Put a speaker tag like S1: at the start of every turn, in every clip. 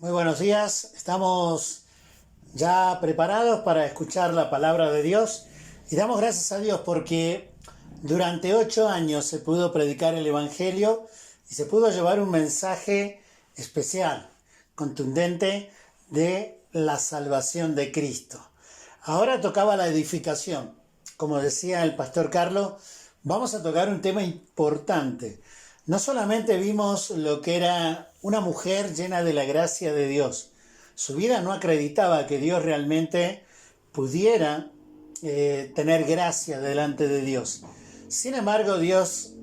S1: Muy buenos días, estamos ya preparados para escuchar la palabra de Dios y damos gracias a Dios porque durante 8 años se pudo predicar el Evangelio y se pudo llevar un mensaje especial, contundente de la salvación de Cristo. Ahora tocaba la edificación. Como decía el pastor Carlos, vamos a tocar un tema importante. No solamente vimos lo que era una mujer llena de la gracia de Dios. Su vida no acreditaba que Dios realmente pudiera tener gracia delante de Dios. Sin embargo, Dios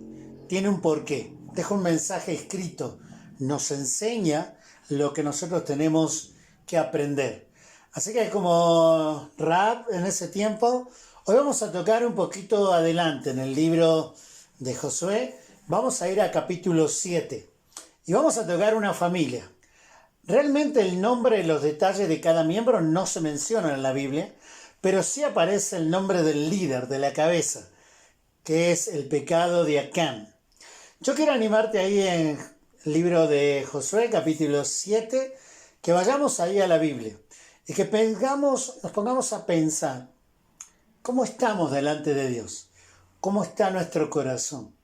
S1: tiene un porqué. Deja un mensaje escrito. Nos enseña lo que nosotros tenemos que aprender. Así que como Rahab en ese tiempo, hoy vamos a tocar un poquito adelante en el libro de Josué. Vamos a ir a capítulo 7 y vamos a tocar una familia. Realmente el nombre y los detalles de cada miembro no se mencionan en la Biblia, pero sí aparece el nombre del líder, de la cabeza, que es el pecado de Acán. Yo quiero animarte ahí en el libro de Josué, capítulo 7, que vayamos ahí a la Biblia y que nos pongamos a pensar cómo estamos delante de Dios, cómo está nuestro corazón.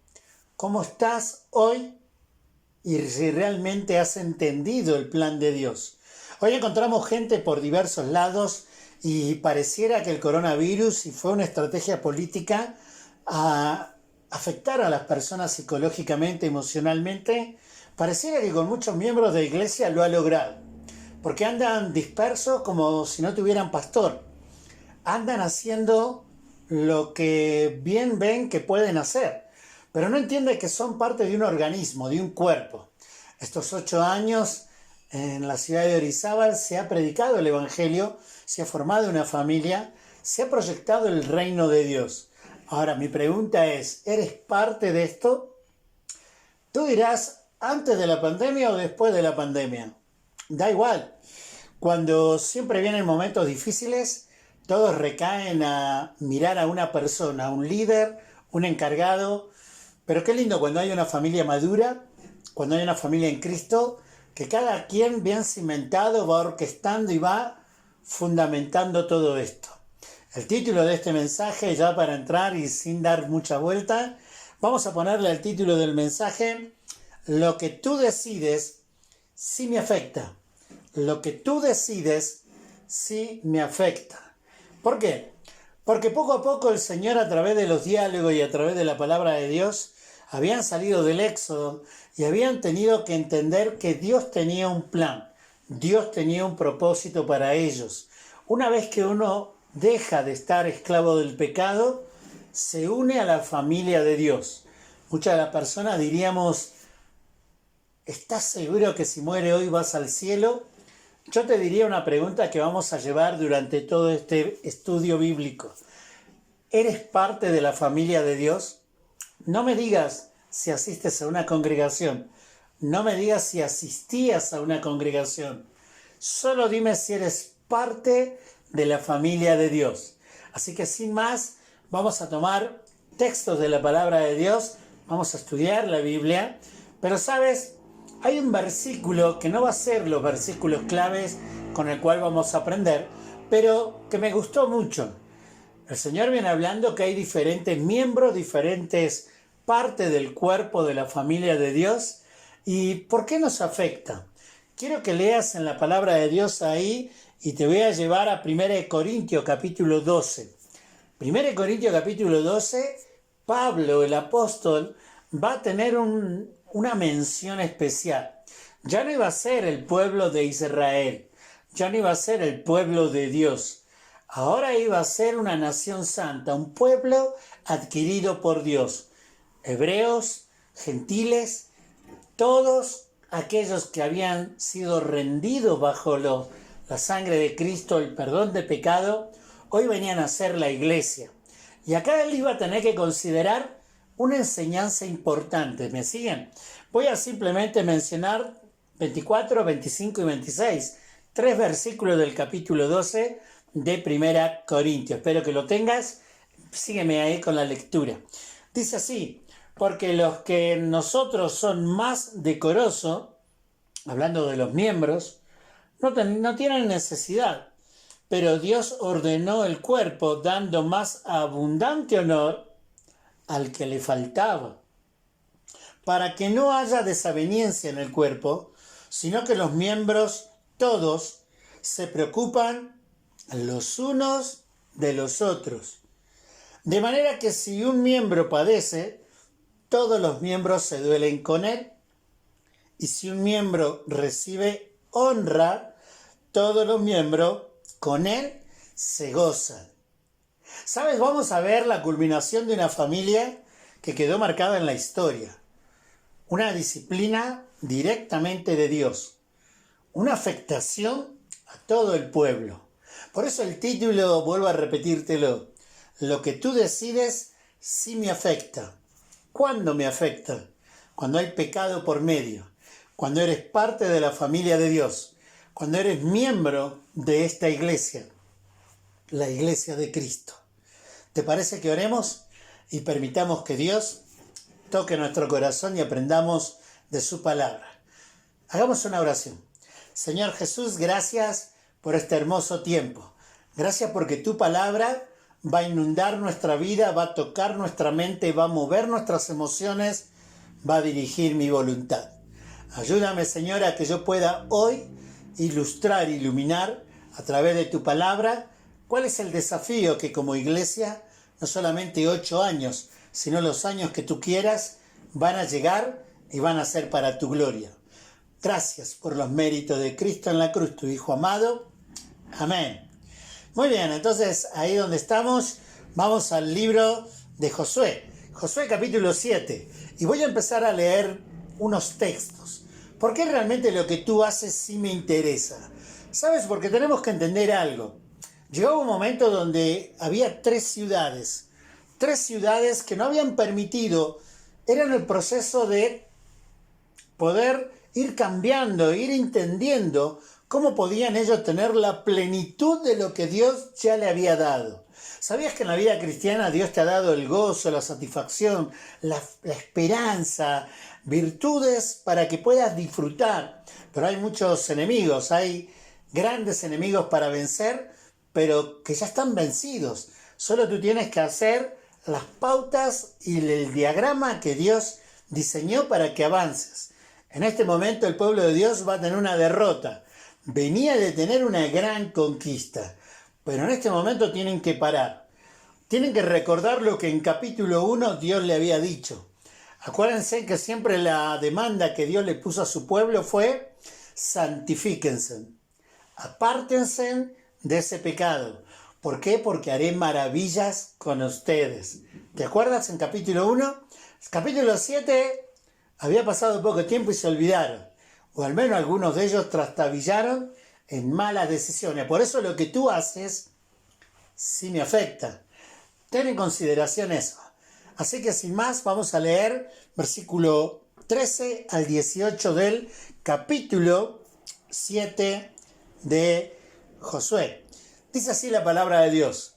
S1: ¿Cómo estás hoy? Y si realmente has entendido el plan de Dios. Hoy encontramos gente por diversos lados y pareciera que el coronavirus, y fue una estrategia política a afectar a las personas psicológicamente, emocionalmente, pareciera que con muchos miembros de la iglesia lo ha logrado. Porque andan dispersos como si no tuvieran pastor. Andan haciendo lo que bien ven que pueden hacer. Pero no entiende que son parte de un organismo, de un cuerpo. Estos 8 años en la ciudad de Orizaba se ha predicado el Evangelio, se ha formado una familia, se ha proyectado el reino de Dios. Ahora, mi pregunta es, ¿eres parte de esto? Tú dirás, ¿antes de la pandemia o después de la pandemia? Da igual. Cuando siempre vienen momentos difíciles, todos recaen a mirar a una persona, a un líder, un encargado. Pero qué lindo cuando hay una familia madura, cuando hay una familia en Cristo, que cada quien bien cimentado va orquestando y va fundamentando todo esto. El título de este mensaje, ya para entrar y sin dar mucha vuelta, vamos a ponerle el título del mensaje, Lo que tú decides sí me afecta. Lo que tú decides sí me afecta. ¿Por qué? Porque poco a poco el Señor, a través de los diálogos y a través de la palabra de Dios, habían salido del Éxodo y habían tenido que entender que Dios tenía un plan, Dios tenía un propósito para ellos. Una vez que uno deja de estar esclavo del pecado, se une a la familia de Dios. Muchas de las personas diríamos, ¿estás seguro que si muere hoy vas al cielo? Yo te diría una pregunta que vamos a llevar durante todo este estudio bíblico. ¿Eres parte de la familia de Dios? No me digas si asistes a una congregación. No me digas si asistías a una congregación. Solo dime si eres parte de la familia de Dios. Así que sin más, vamos a tomar textos de la palabra de Dios. Vamos a estudiar la Biblia. Pero sabes, hay un versículo que no va a ser los versículos claves con el cual vamos a aprender, pero que me gustó mucho. El Señor viene hablando que hay diferentes miembros, diferentes partes del cuerpo de la familia de Dios. ¿Y por qué nos afecta? Quiero que leas en la palabra de Dios ahí y te voy a llevar a 1 Corintios capítulo 12. 1 Corintios capítulo 12, Pablo el apóstol va a tener una mención especial. Ya no iba a ser el pueblo de Israel, ya no iba a ser el pueblo de Dios. Ahora iba a ser una nación santa, un pueblo adquirido por Dios. Hebreos, gentiles, todos aquellos que habían sido rendidos bajo la sangre de Cristo, el perdón de pecado, hoy venían a ser la iglesia. Y acá él iba a tener que considerar una enseñanza importante. ¿Me siguen? Voy a simplemente mencionar 24, 25 y 26, 3 versículos del capítulo 12 de 1 Corintios. Espero que lo tengas. Sígueme ahí con la lectura. Dice así, porque los que nosotros son más decorosos, hablando de los miembros, no tienen necesidad, pero Dios ordenó el cuerpo dando más abundante honor al que le faltaba, para que no haya desaveniencia en el cuerpo, sino que los miembros todos se preocupan los unos de los otros. De manera que si un miembro padece, todos los miembros se duelen con él. Y si un miembro recibe honra, todos los miembros con él se gozan. ¿Sabes? Vamos a ver la culminación de una familia que quedó marcada en la historia. Una disciplina directamente de Dios. Una afectación a todo el pueblo. Por eso el título, vuelvo a repetírtelo, lo que tú decides sí me afecta. ¿Cuándo me afecta? Cuando hay pecado por medio, cuando eres parte de la familia de Dios, cuando eres miembro de esta iglesia, la iglesia de Cristo. ¿Te parece que oremos y permitamos que Dios toque nuestro corazón y aprendamos de su palabra? Hagamos una oración. Señor Jesús, gracias por este hermoso tiempo. Gracias porque tu palabra va a inundar nuestra vida, va a tocar nuestra mente, va a mover nuestras emociones, va a dirigir mi voluntad. Ayúdame, Señor, a que yo pueda hoy ilustrar, iluminar a través de tu palabra cuál es el desafío que como iglesia, no solamente 8 años, sino los años que tú quieras, van a llegar y van a ser para tu gloria. Gracias por los méritos de Cristo en la cruz, tu Hijo amado. Amén. Muy bien, entonces ahí donde estamos, vamos al libro de Josué. Josué capítulo 7. Y voy a empezar a leer unos textos. Porque realmente lo que tú haces sí me interesa. ¿Sabes? Porque tenemos que entender algo. Llegó un momento donde había 3 ciudades. 3 ciudades que no habían permitido, eran el proceso de poder ir cambiando, ir entendiendo cómo podían ellos tener la plenitud de lo que Dios ya le había dado. ¿Sabías que en la vida cristiana Dios te ha dado el gozo, la satisfacción, la esperanza, virtudes para que puedas disfrutar? Pero hay muchos enemigos, hay grandes enemigos para vencer, pero que ya están vencidos. Solo tú tienes que hacer las pautas y el diagrama que Dios diseñó para que avances. En este momento el pueblo de Dios va a tener una derrota. Venía de tener una gran conquista, pero en este momento tienen que parar. Tienen que recordar lo que en capítulo 1 Dios le había dicho. Acuérdense que siempre la demanda que Dios le puso a su pueblo fue: santifíquense, apártense de ese pecado. ¿Por qué? Porque haré maravillas con ustedes. ¿Te acuerdas en capítulo 1? Capítulo 7 había pasado poco tiempo y se olvidaron. O al menos algunos de ellos trastabillaron en malas decisiones. Por eso lo que tú haces sí me afecta. Ten en consideración eso. Así que sin más vamos a leer versículo 13 al 18 del capítulo 7 de Josué. Dice así la palabra de Dios: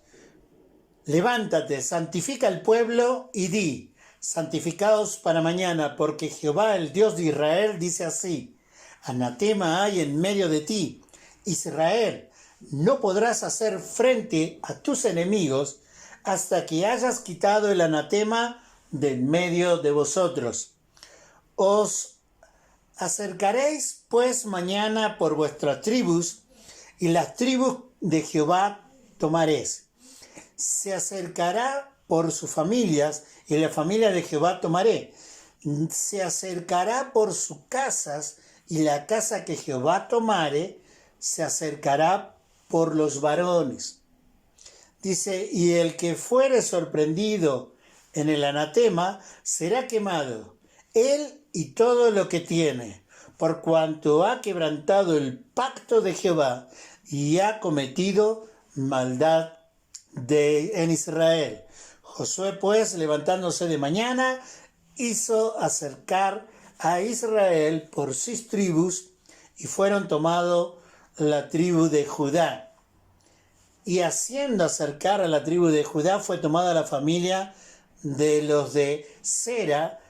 S1: levántate, santifica al pueblo y di: santificaos para mañana, porque Jehová, el Dios de Israel, dice así: anatema hay en medio de ti, Israel, no podrás hacer frente a tus enemigos hasta que hayas quitado el anatema de en medio de vosotros. Os acercaréis pues mañana por vuestras tribus, y las tribus de Jehová tomaréis. Se acercará por sus familias, y la familia de Jehová tomaré. Se acercará por sus casas, y la casa que Jehová tomare se acercará por los varones. Dice, y el que fuere sorprendido en el anatema será quemado, él y todo lo que tiene, por cuanto ha quebrantado el pacto de Jehová y ha cometido maldad en Israel. Josué pues, levantándose de mañana, hizo acercar a Israel por 6 tribus, y fueron tomado la tribu de Judá. Y haciendo acercar a la tribu de Judá, fue tomada la familia de los de Sera,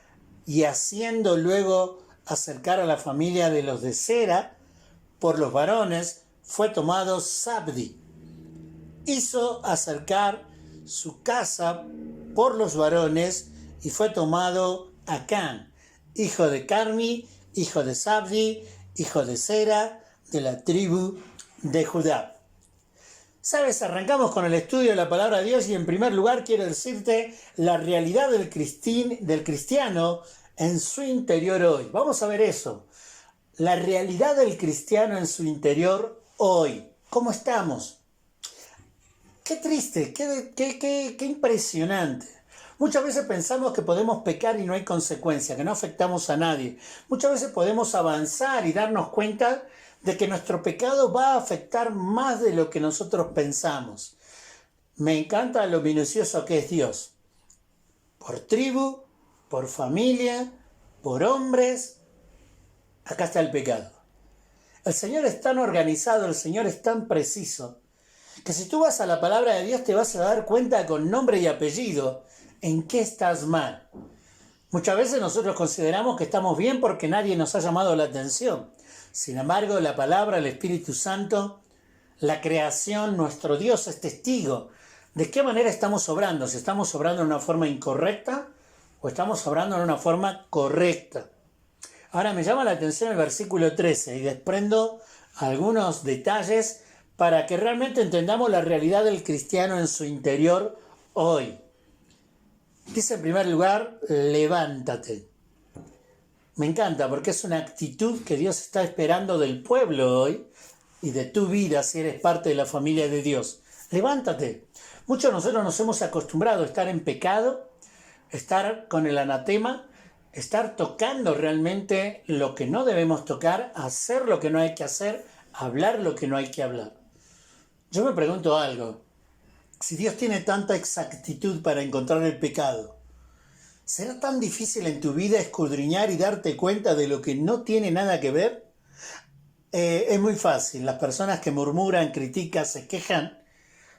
S1: y haciendo luego acercar a la familia de los de Sera, por los varones, fue tomado Zabdi. Hizo acercar su casa por los varones y fue tomado Acán, hijo de Carmi, hijo de Zabdi, hijo de Sera, de la tribu de Judá. Sabes, arrancamos con el estudio de la palabra de Dios y en primer lugar quiero decirte la realidad del cristiano en su interior hoy. Vamos a ver eso. La realidad del cristiano en su interior hoy. ¿Cómo estamos? Qué triste, qué impresionante. Muchas veces pensamos que podemos pecar y no hay consecuencia, que no afectamos a nadie. Muchas veces podemos avanzar y darnos cuenta de que nuestro pecado va a afectar más de lo que nosotros pensamos. Me encanta lo minucioso que es Dios. Por tribu, por familia, por hombres, acá está el pecado. El Señor es tan organizado, el Señor es tan preciso, que si tú vas a la palabra de Dios te vas a dar cuenta con nombre y apellido en qué estás mal. Muchas veces nosotros consideramos que estamos bien porque nadie nos ha llamado la atención. Sin embargo, la palabra, el Espíritu Santo, la creación, nuestro Dios es testigo de qué manera estamos obrando. Si estamos obrando de una forma incorrecta o estamos obrando de una forma correcta. Ahora me llama la atención el versículo 13 y desprendo algunos detalles para que realmente entendamos la realidad del cristiano en su interior hoy. Dice en primer lugar, levántate. Me encanta porque es una actitud que Dios está esperando del pueblo hoy y de tu vida si eres parte de la familia de Dios. Levántate. Muchos de nosotros nos hemos acostumbrado a estar en pecado, estar con el anatema, estar tocando realmente lo que no debemos tocar, hacer lo que no hay que hacer, hablar lo que no hay que hablar. Yo me pregunto algo. Si Dios tiene tanta exactitud para encontrar el pecado, ¿será tan difícil en tu vida escudriñar y darte cuenta de lo que no tiene nada que ver? Es muy fácil. Las personas que murmuran, critican, se quejan,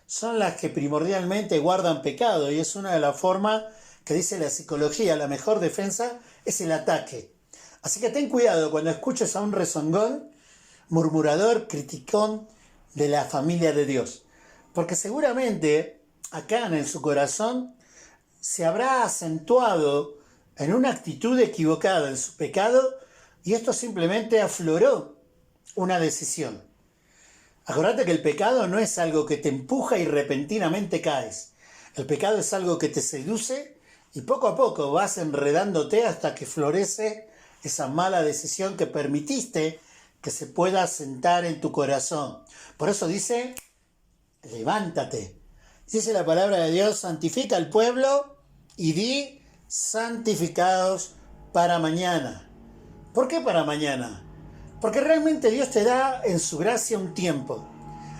S1: son las que primordialmente guardan pecado y es una de las formas que dice la psicología, la mejor defensa es el ataque. Así que ten cuidado cuando escuches a un rezongón, murmurador, criticón de la familia de Dios. Porque seguramente acá en su corazón se habrá acentuado en una actitud equivocada en su pecado y esto simplemente afloró una decisión. Acordate que el pecado no es algo que te empuja y repentinamente caes. El pecado es algo que te seduce y poco a poco vas enredándote hasta que florece esa mala decisión que permitiste que se pueda asentar en tu corazón. Por eso dice, levántate. Dice la palabra de Dios, santifica al pueblo y di santificados para mañana. ¿Por qué para mañana? Porque realmente Dios te da en su gracia un tiempo.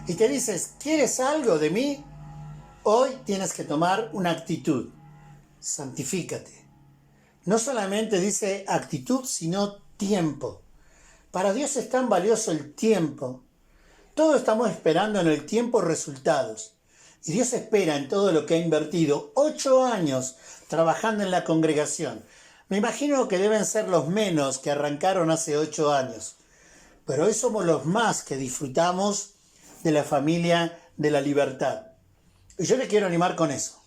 S1: Y te dices, ¿quieres algo de mí? Hoy tienes que tomar una actitud. Santifícate. No solamente dice actitud, sino tiempo. Para Dios es tan valioso el tiempo. Todos estamos esperando en el tiempo resultados. Y Dios espera en todo lo que ha invertido 8 años trabajando en la congregación. Me imagino que deben ser los menos que arrancaron hace 8 años. Pero hoy somos los más que disfrutamos de la familia de la libertad. Y yo te quiero animar con eso.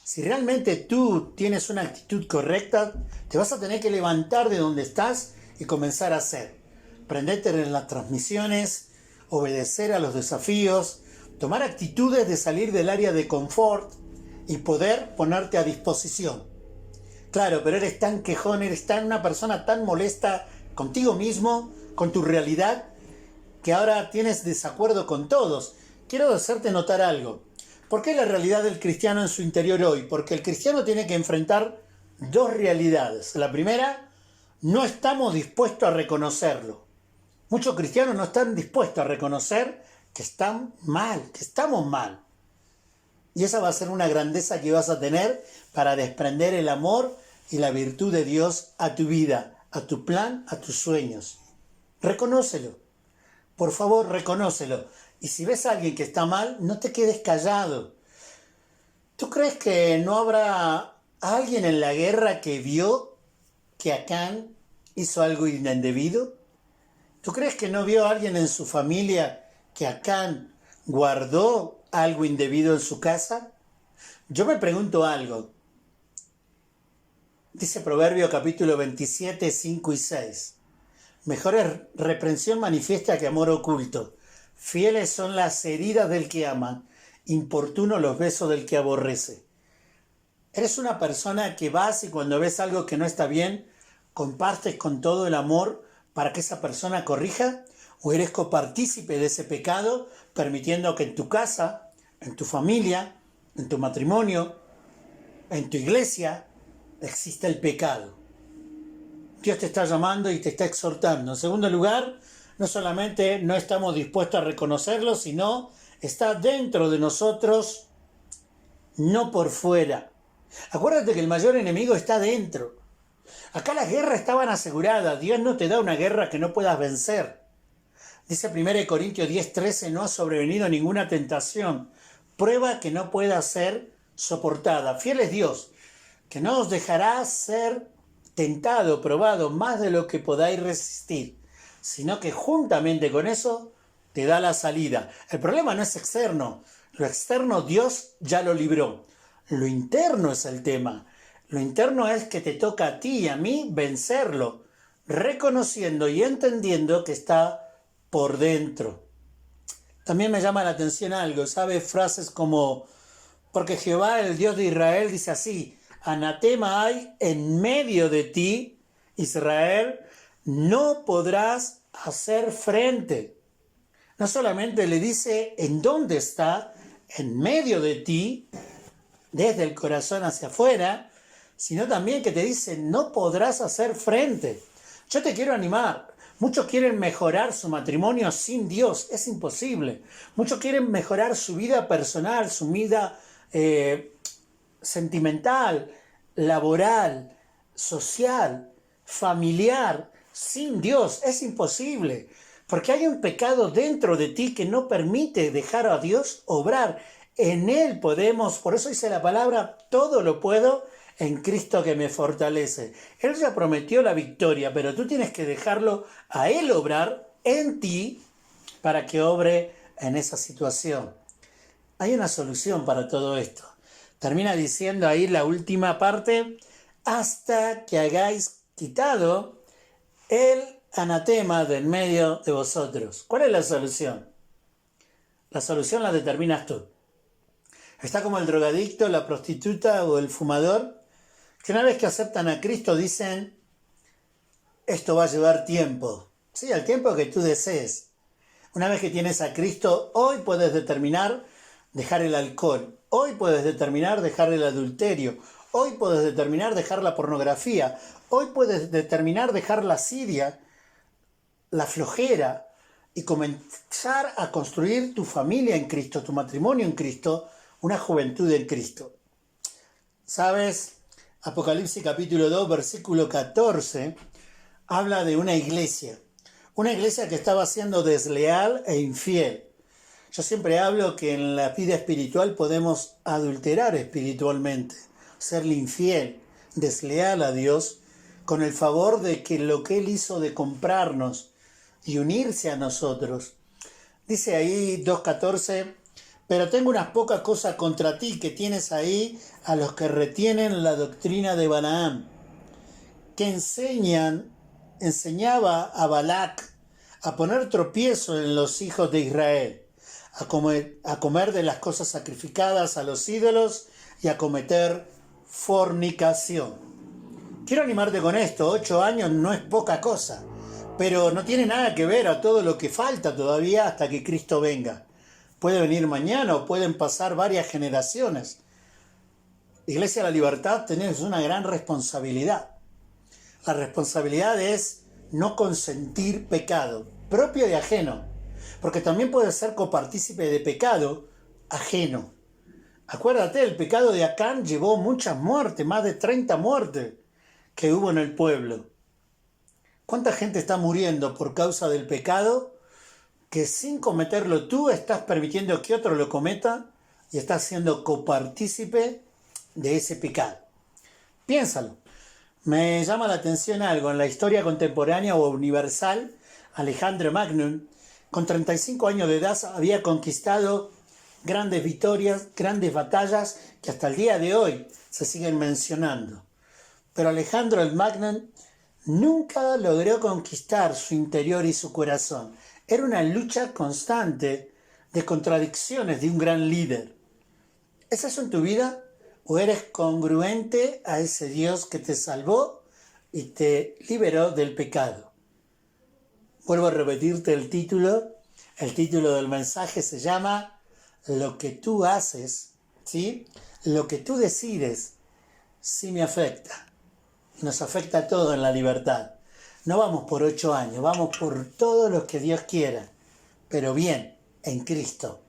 S1: Si realmente tú tienes una actitud correcta, te vas a tener que levantar de donde estás y comenzar a hacer. Prendete en las transmisiones, obedecer a los desafíos, tomar actitudes de salir del área de confort y poder ponerte a disposición. Claro, pero eres tan quejón, eres una persona tan molesta contigo mismo, con tu realidad, que ahora tienes desacuerdo con todos. Quiero hacerte notar algo. ¿Por qué la realidad del cristiano en su interior hoy? Porque el cristiano tiene que enfrentar 2 realidades. La primera, no estamos dispuestos a reconocerlo. Muchos cristianos no están dispuestos a reconocer que están mal, que estamos mal. Y esa va a ser una grandeza que vas a tener para desprender el amor y la virtud de Dios a tu vida, a tu plan, a tus sueños. Reconócelo. Por favor, reconócelo. Y si ves a alguien que está mal, no te quedes callado. ¿Tú crees que no habrá alguien en la guerra que vio que Acán hizo algo indebido? ¿Tú crees que no vio a alguien en su familia que Acán guardó algo indebido en su casa? Yo me pregunto algo. Dice Proverbio capítulo 27, 5 y 6. Mejor es reprensión manifiesta que amor oculto. Fieles son las heridas del que ama, importuno los besos del que aborrece. ¿Eres una persona que vas y cuando ves algo que no está bien, compartes con todo el amor para que esa persona corrija? ¿O eres copartícipe de ese pecado, permitiendo que en tu casa, en tu familia, en tu matrimonio, en tu iglesia, exista el pecado? Dios te está llamando y te está exhortando. En segundo lugar, no solamente no estamos dispuestos a reconocerlo, sino está dentro de nosotros, no por fuera. Acuérdate que el mayor enemigo está dentro. Acá las guerras estaban aseguradas. Dios no te da una guerra que no puedas vencer. Dice 1 Corintios 10:13, no ha sobrevenido ninguna tentación, prueba que no pueda ser soportada. Fiel es Dios, que no os dejará ser tentado, probado, más de lo que podáis resistir, sino que juntamente con eso te da la salida. El problema no es externo. Lo externo Dios ya lo libró. Lo interno es el tema. Lo interno es que te toca a ti y a mí vencerlo, reconociendo y entendiendo que está por dentro. También me llama la atención algo, ¿sabes? Frases como, porque Jehová, el Dios de Israel, dice así, anatema hay en medio de ti, Israel, no podrás hacer frente. No solamente le dice en dónde está, en medio de ti, desde el corazón hacia afuera, sino también que te dice, no podrás hacer frente. Yo te quiero animar. Muchos quieren mejorar su matrimonio sin Dios. Es imposible. Muchos quieren mejorar su vida personal, su vida sentimental, laboral, social, familiar, sin Dios. Es imposible. Porque hay un pecado dentro de ti que no permite dejar a Dios obrar. En Él podemos, por eso dice la palabra, todo lo puedo en Cristo que me fortalece. Él ya prometió la victoria, pero tú tienes que dejarlo a Él obrar en ti para que obre en esa situación. Hay una solución para todo esto. Termina diciendo ahí la última parte, hasta que hagáis quitado el anatema de en medio de vosotros. ¿Cuál es la solución? La solución la determinas tú. Está como el drogadicto, la prostituta o el fumador, que una vez que aceptan a Cristo dicen, esto va a llevar tiempo. Sí, el tiempo que tú desees. Una vez que tienes a Cristo, hoy puedes determinar dejar el alcohol. Hoy puedes determinar dejar el adulterio. Hoy puedes determinar dejar la pornografía. Hoy puedes determinar dejar la asidia, la flojera y comenzar a construir tu familia en Cristo, tu matrimonio en Cristo, una juventud en Cristo. ¿Sabes? Apocalipsis capítulo 2, versículo 14, habla de una iglesia que estaba siendo desleal e infiel. Yo siempre hablo que en la vida espiritual podemos adulterar espiritualmente, serle infiel, desleal a Dios, con el favor de que lo que Él hizo de comprarnos y unirse a nosotros. Dice ahí 2.14, pero tengo unas pocas cosas contra ti, que tienes ahí a los que retienen la doctrina de Balaam, que enseñaba a Balac a poner tropiezo en los hijos de Israel, a comer de las cosas sacrificadas a los ídolos y a cometer fornicación. Quiero animarte con esto, 8 años no es poca cosa, pero no tiene nada que ver a todo lo que falta todavía hasta que Cristo venga. Puede venir mañana o pueden pasar varias generaciones. Iglesia de la Libertad, tenés una gran responsabilidad. La responsabilidad es no consentir pecado, propio y ajeno, porque también puedes ser copartícipe de pecado ajeno. Acuérdate, el pecado de Acán llevó muchas muertes, más de 30 muertes que hubo en el pueblo. ¿Cuánta gente está muriendo por causa del pecado que sin cometerlo tú estás permitiendo que otro lo cometa y estás siendo copartícipe de ese pecado? Piénsalo. Me llama la atención algo. En la historia contemporánea o universal Alejandro Magno, con 35 años de edad había conquistado grandes victorias, grandes batallas que hasta el día de hoy se siguen mencionando. Pero Alejandro el Magno nunca logró conquistar su interior y su corazón. Era una lucha constante de contradicciones de un gran líder. ¿Es eso en tu vida? ¿O eres congruente a ese Dios que te salvó y te liberó del pecado? Vuelvo a repetirte el título. El título del mensaje se llama Lo que tú haces, ¿sí? Lo que tú decides, sí me afecta. Nos afecta a todos en la libertad. No vamos por 8 años, vamos por todo lo que Dios quiera, pero bien, en Cristo.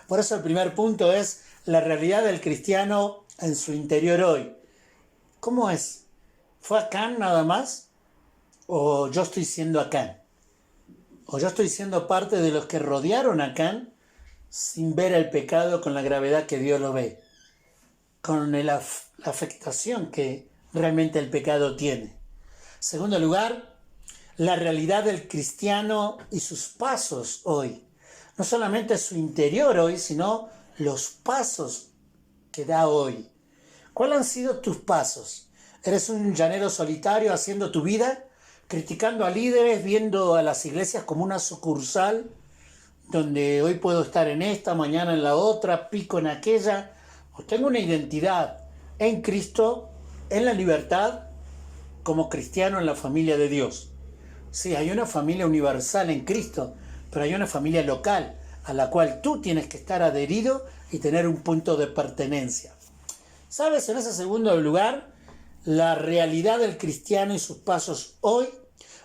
S1: Por eso el primer punto es la realidad del cristiano en su interior hoy. ¿Cómo es? ¿Fue Acán nada más? ¿O yo estoy siendo Acán? ¿O yo estoy siendo parte de los que rodearon a Acán sin ver el pecado con la gravedad que Dios lo ve? Con la afectación que realmente el pecado tiene. Segundo lugar, la realidad del cristiano y sus pasos hoy. No solamente su interior hoy, sino los pasos que da hoy. ¿Cuáles han sido tus pasos? ¿Eres un llanero solitario haciendo tu vida? ¿Criticando a líderes, viendo a las iglesias como una sucursal? Donde hoy puedo estar en esta, mañana en la otra, pico en aquella. O tengo una identidad en Cristo, en la libertad, como cristiano en la familia de Dios. Sí, hay una familia universal en Cristo, pero hay una familia local a la cual tú tienes que estar adherido y tener un punto de pertenencia. ¿Sabes? En ese segundo lugar, la realidad del cristiano y sus pasos hoy,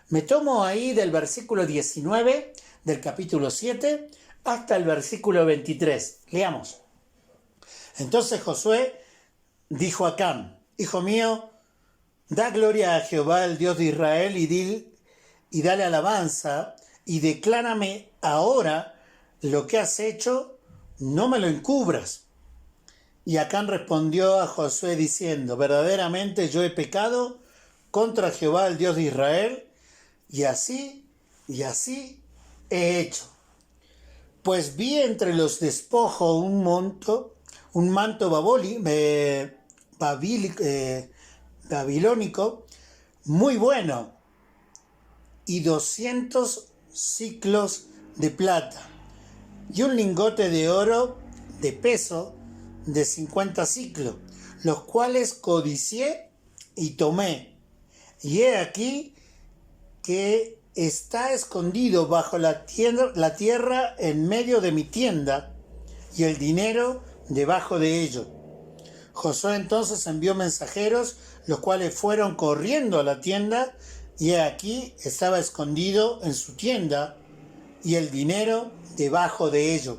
S1: me tomo ahí del versículo 19 del capítulo 7 hasta el versículo 23. Leamos. Entonces Josué dijo a Acán: Hijo mío, da gloria a Jehová, el Dios de Israel, y dale alabanza, y declárame ahora lo que has hecho, no me lo encubras. Y Acán respondió a Josué diciendo: verdaderamente yo he pecado contra Jehová, el Dios de Israel, y así he hecho. Pues vi entre los despojos un manto babilónico muy bueno, y 200 siclos de plata, y un lingote de oro de peso de 50 siclos, los cuales codicié y tomé. Y he aquí que está escondido bajo la tierra en medio de mi tienda, y el dinero debajo de ello. Josué entonces envió mensajeros, los cuales fueron corriendo a la tienda, y he aquí estaba escondido en su tienda, y el dinero debajo de ello.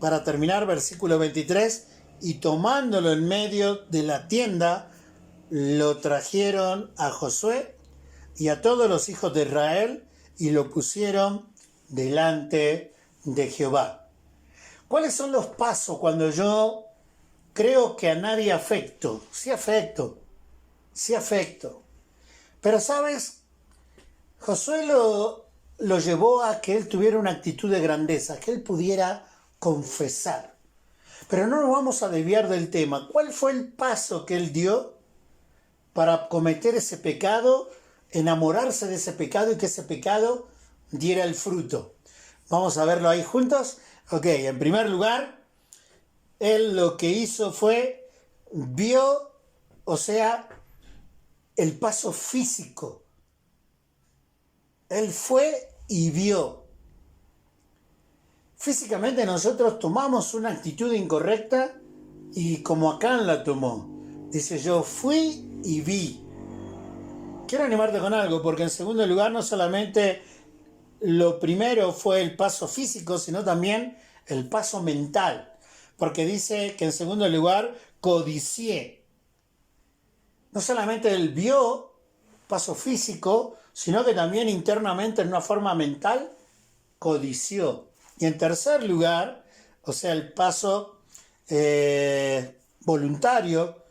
S1: Para terminar, versículo 23, y tomándolo en medio de la tienda, lo trajeron a Josué y a todos los hijos de Israel, y lo pusieron delante de Jehová. ¿Cuáles son los pasos cuando yo creo que a nadie afecto? Sí afecto. Pero ¿sabes? Josué lo llevó a que él tuviera una actitud de grandeza, que él pudiera confesar. Pero no nos vamos a desviar del tema. ¿Cuál fue el paso que él dio para cometer ese pecado, enamorarse de ese pecado y que ese pecado diera el fruto? Vamos a verlo ahí juntos. Ok, en primer lugar, él lo que hizo fue, vio, el paso físico. Él fue y vio. Físicamente nosotros tomamos una actitud incorrecta y como Acán la tomó. Dice: yo fui y vi. Quiero animarte con algo, porque en segundo lugar no solamente lo primero fue el paso físico, sino también el paso mental. Porque dice que en segundo lugar codicié. No solamente él vio, paso físico, sino que también internamente en una forma mental codició. Y en tercer lugar, el paso voluntario,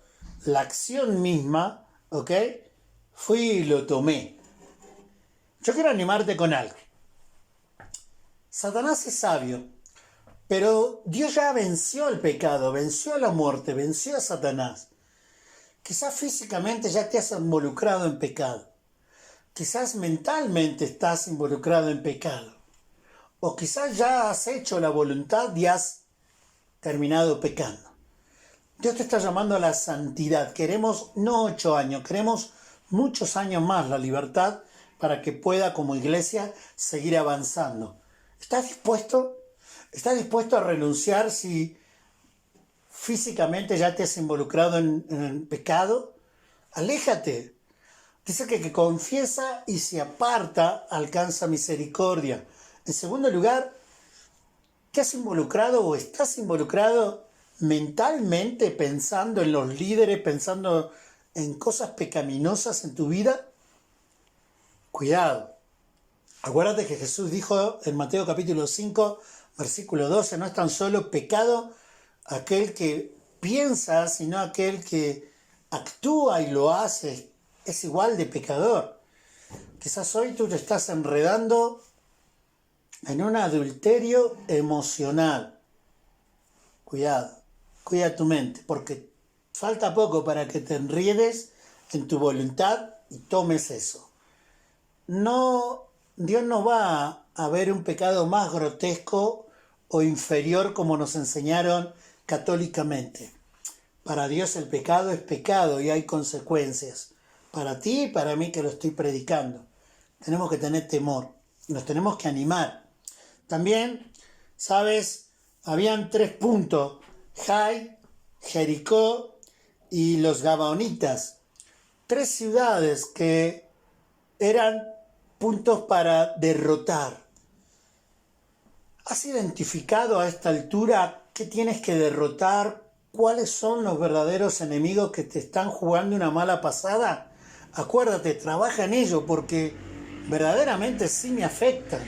S1: la acción misma, fui y lo tomé. Yo quiero animarte con algo. Satanás es sabio, pero Dios ya venció el pecado, venció la muerte, venció a Satanás. Quizás físicamente ya te has involucrado en pecado. Quizás mentalmente estás involucrado en pecado. O quizás ya has hecho la voluntad y has terminado pecando. Dios te está llamando a la santidad. Queremos no 8 años, queremos muchos años más la libertad para que pueda como iglesia seguir avanzando. ¿Estás dispuesto? ¿Estás dispuesto a renunciar si físicamente ya te has involucrado en pecado? Aléjate. Dice que confiesa y se aparta alcanza misericordia. En segundo lugar, ¿te has involucrado o estás involucrado mentalmente pensando en los líderes, pensando en cosas pecaminosas en tu vida? Cuidado. Acuérdate que Jesús dijo en Mateo capítulo 5, versículo 12, no es tan solo pecado aquel que piensa, sino aquel que actúa y lo hace. Es igual de pecador. Quizás hoy tú te estás enredando en un adulterio emocional. Cuidado, cuida tu mente, porque falta poco para que te enredes en tu voluntad y tomes eso. No, Dios no va a ver un pecado más grotesco o inferior como nos enseñaron católicamente. Para Dios el pecado es pecado y hay consecuencias. Para ti y para mí que lo estoy predicando. Tenemos que tener temor, nos tenemos que animar. También, ¿sabes? Habían 3 puntos, Jai, Jericó y los Gabaonitas. 3 ciudades que eran puntos para derrotar. ¿Has identificado a esta altura qué tienes que derrotar? ¿Cuáles son los verdaderos enemigos que te están jugando una mala pasada? Acuérdate, trabaja en ello porque verdaderamente sí me afecta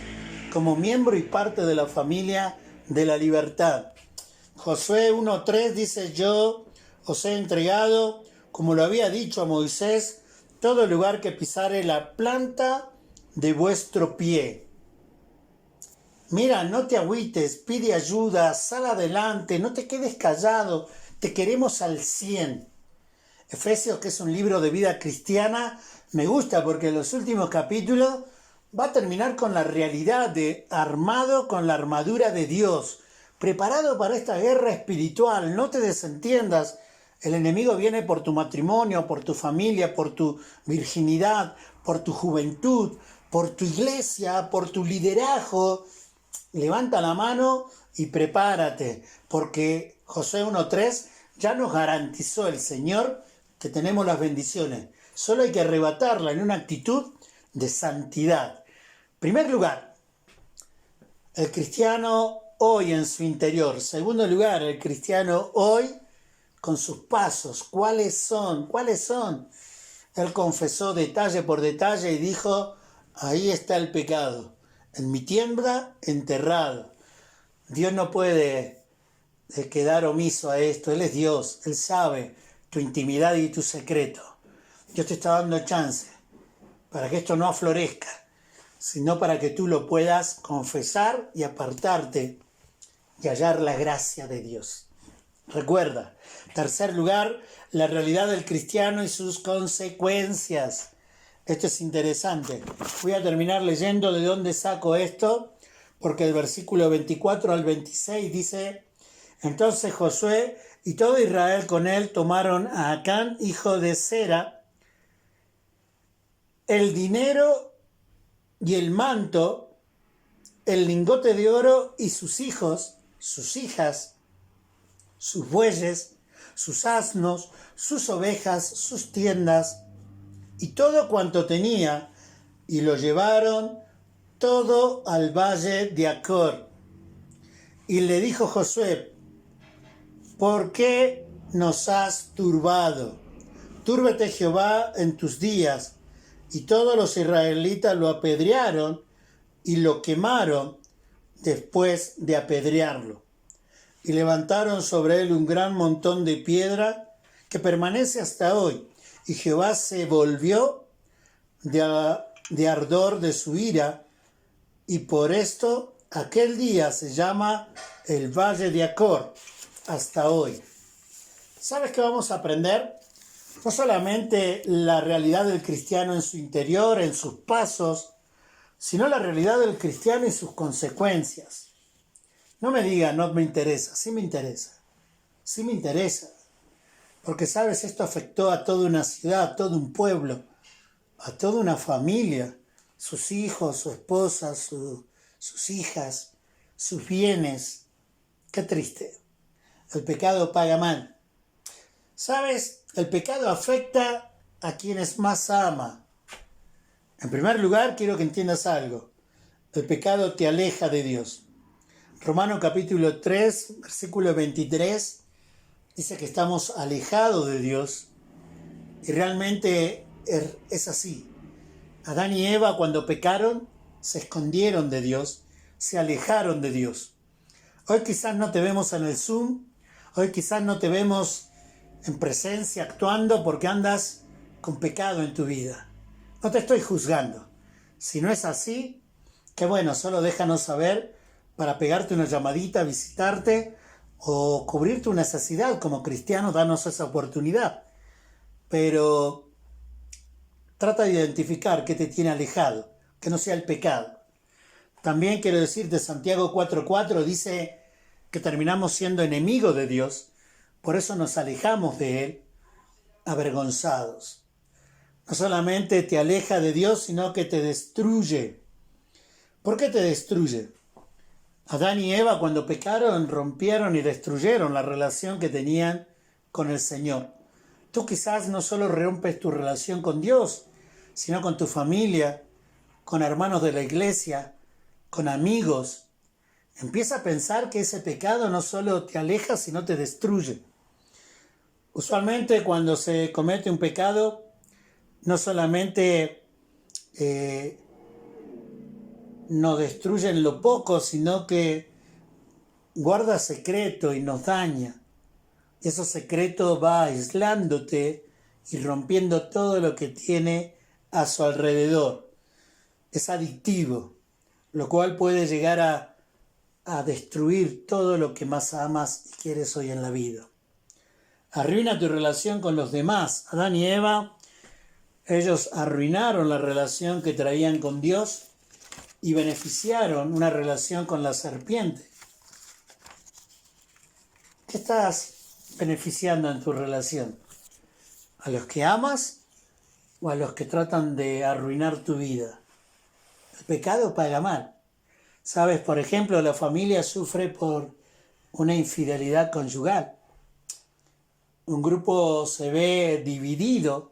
S1: como miembro y parte de la familia de la libertad. Josué 1:3 dice, yo os he entregado, como lo había dicho a Moisés, todo lugar que pisare la planta de vuestro pie. Mira, no te agüites, pide ayuda, sal adelante, no te quedes callado, te queremos al 100. Efesios, que es un libro de vida cristiana, me gusta porque en los últimos capítulos va a terminar con la realidad de armado con la armadura de Dios, preparado para esta guerra espiritual. No te desentiendas, el enemigo viene por tu matrimonio, por tu familia, por tu virginidad, por tu juventud, por tu iglesia, por tu liderazgo. Levanta la mano y prepárate, porque Josué 1:3 ya nos garantizó el Señor que tenemos las bendiciones. Solo hay que arrebatarla en una actitud de santidad. Primer lugar, el cristiano hoy en su interior. Segundo lugar, el cristiano hoy con sus pasos. ¿Cuáles son? ¿Cuáles son? Él confesó detalle por detalle y dijo, ahí está el pecado. En mi tienda, enterrado. Dios no puede quedar omiso a esto. Él es Dios. Él sabe tu intimidad y tu secreto. Dios te está dando chance para que esto no aflorezca, sino para que tú lo puedas confesar y apartarte y hallar la gracia de Dios. Recuerda, tercer lugar, la realidad del cristiano y sus consecuencias. Esto es interesante. Voy a terminar leyendo de dónde saco esto, porque el versículo 24 al 26 dice, entonces Josué y todo Israel con él tomaron a Acán, hijo de Zera, el dinero y el manto, el lingote de oro y sus hijos, sus hijas, sus bueyes, sus asnos, sus ovejas, sus tiendas y todo cuanto tenía, y lo llevaron todo al valle de Acor. Y le dijo Josué, ¿por qué nos has turbado? Túrbete Jehová en tus días. Y todos los israelitas lo apedrearon y lo quemaron después de apedrearlo. Y levantaron sobre él un gran montón de piedra que permanece hasta hoy. Y Jehová se volvió de de ardor de su ira, y por esto aquel día se llama el Valle de Acor hasta hoy. ¿Sabes qué vamos a aprender? No solamente la realidad del cristiano en su interior, en sus pasos, sino la realidad del cristiano y sus consecuencias. No me diga, no me interesa, sí me interesa, sí me interesa. Porque, ¿sabes? Esto afectó a toda una ciudad, a todo un pueblo, a toda una familia, sus hijos, su esposa, sus hijas, sus bienes. Qué triste. El pecado paga mal. ¿Sabes? El pecado afecta a quienes más ama. En primer lugar, quiero que entiendas algo. El pecado te aleja de Dios. Romanos capítulo 3, versículo 23, dice que estamos alejados de Dios. Y realmente es así. Adán y Eva, cuando pecaron, se escondieron de Dios, se alejaron de Dios. Hoy quizás no te vemos en el Zoom, hoy quizás no te vemos en presencia actuando porque andas con pecado en tu vida. No te estoy juzgando. Si no es así, qué bueno, solo déjanos saber para pegarte una llamadita, visitarte o cubrir tu necesidad como cristiano, danos esa oportunidad. Pero trata de identificar qué te tiene alejado, que no sea el pecado. También quiero decirte, Santiago 4:4 dice que terminamos siendo enemigos de Dios, por eso nos alejamos de Él, avergonzados. No solamente te aleja de Dios, sino que te destruye. ¿Por qué te destruye? Adán y Eva, cuando pecaron, rompieron y destruyeron la relación que tenían con el Señor. Tú quizás no solo rompes tu relación con Dios, sino con tu familia, con hermanos de la iglesia, con amigos. Empieza a pensar que ese pecado no solo te aleja, sino te destruye. Usualmente cuando se comete un pecado, no solamente nos destruye en lo poco, sino que guarda secreto y nos daña. Y ese secreto va aislándote y rompiendo todo lo que tiene a su alrededor. Es adictivo, lo cual puede llegar a destruir todo lo que más amas y quieres hoy en la vida. Arruina tu relación con los demás. Adán y Eva, ellos arruinaron la relación que traían con Dios y beneficiaron una relación con la serpiente. ¿Qué estás beneficiando en tu relación? ¿A los que amas o a los que tratan de arruinar tu vida? El pecado paga mal. ¿Sabes? Por ejemplo, la familia sufre por una infidelidad conyugal. Un grupo se ve dividido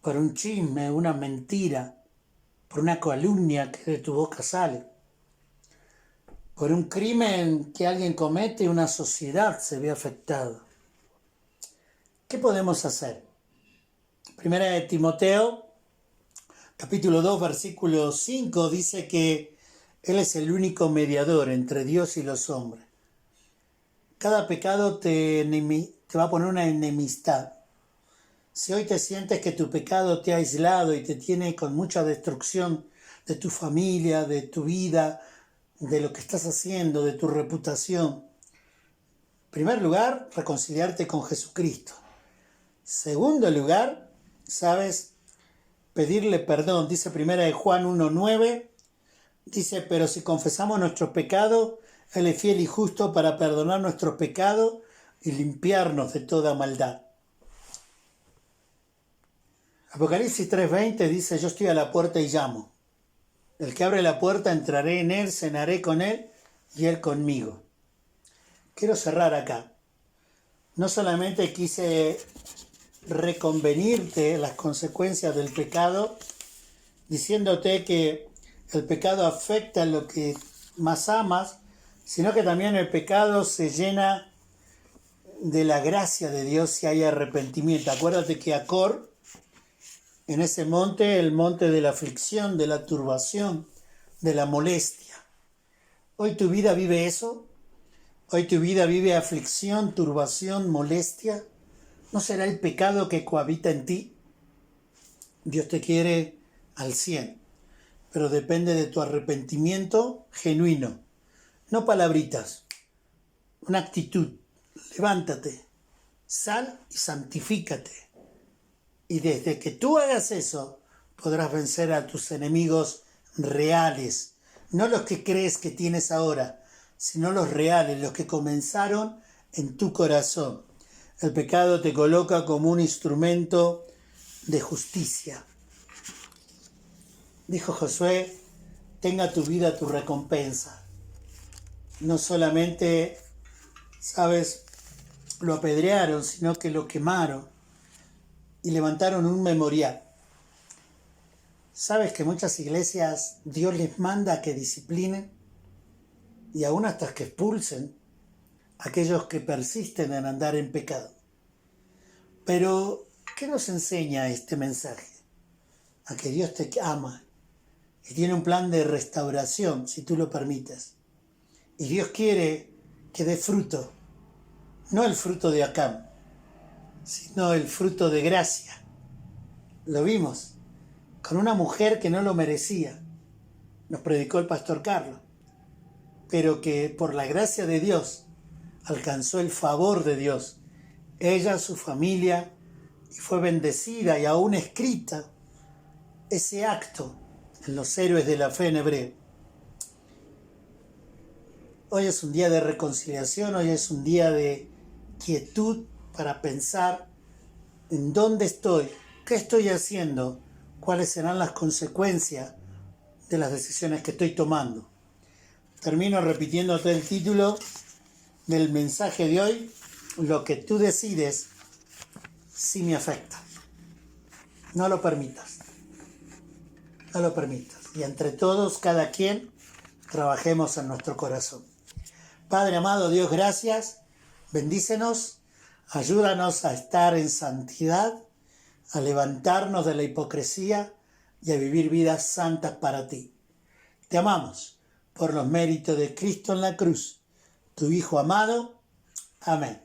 S1: por un chisme, una mentira, por una calumnia que de tu boca sale, por un crimen que alguien comete y una sociedad se ve afectada. ¿Qué podemos hacer? Primera de Timoteo, capítulo 2, versículo 5, dice que Él es el único mediador entre Dios y los hombres. Cada pecado te va a poner una enemistad. Si hoy te sientes que tu pecado te ha aislado y te tiene con mucha destrucción de tu familia, de tu vida, de lo que estás haciendo, de tu reputación. En primer lugar, reconciliarte con Jesucristo. Segundo lugar, ¿sabes? Pedirle perdón. Dice primera de Juan 1:9, dice, pero si confesamos nuestros pecados, Él es fiel y justo para perdonar nuestros pecados y limpiarnos de toda maldad. Apocalipsis 3:20 dice, yo estoy a la puerta y llamo. El que abre la puerta, entraré en él, cenaré con él y él conmigo. Quiero cerrar acá. No solamente quise reconvenirte las consecuencias del pecado, diciéndote que el pecado afecta lo que más amas, sino que también el pecado se llena de la gracia de Dios si hay arrepentimiento. Acuérdate que Acor, en ese monte, el monte de la aflicción, de la turbación, de la molestia. ¿Hoy tu vida vive eso? ¿Hoy tu vida vive aflicción, turbación, molestia? ¿No será el pecado que cohabita en ti? Dios te quiere al 100. pero depende de tu arrepentimiento genuino. No palabritas, una actitud. Levántate, sal y santifícate. Y desde que tú hagas eso, podrás vencer a tus enemigos reales, no los que crees que tienes ahora, sino los reales, los que comenzaron en tu corazón. El pecado te coloca como un instrumento de justicia. Dijo Josué, tenga tu vida tu recompensa. No solamente, ¿sabes?, lo apedrearon, sino que lo quemaron y levantaron un memorial. ¿Sabes que muchas iglesias Dios les manda a que disciplinen y aún hasta que expulsen a aquellos que persisten en andar en pecado? Pero, ¿qué nos enseña este mensaje? A que Dios te ama y tiene un plan de restauración, si tú lo permites. Y Dios quiere que dé fruto, no el fruto de Acán, sino el fruto de gracia. Lo vimos con una mujer que no lo merecía. Nos predicó el pastor Carlos, pero que por la gracia de Dios alcanzó el favor de Dios. Ella, su familia, y fue bendecida y aún escrita ese acto en los héroes de la fe en hebreo. Hoy es un día de reconciliación, hoy es un día de quietud para pensar en dónde estoy, qué estoy haciendo, cuáles serán las consecuencias de las decisiones que estoy tomando. Termino repitiéndote el título del mensaje de hoy: lo que tú decides sí me afecta. No lo permitas. No lo permitas. Y entre todos, cada quien, trabajemos en nuestro corazón. Padre amado, Dios, gracias. Bendícenos. Ayúdanos a estar en santidad, a levantarnos de la hipocresía y a vivir vidas santas para ti. Te amamos por los méritos de Cristo en la cruz, tu Hijo amado. Amén.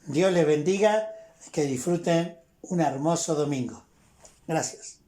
S1: Dios les bendiga y que disfruten un hermoso domingo. Gracias.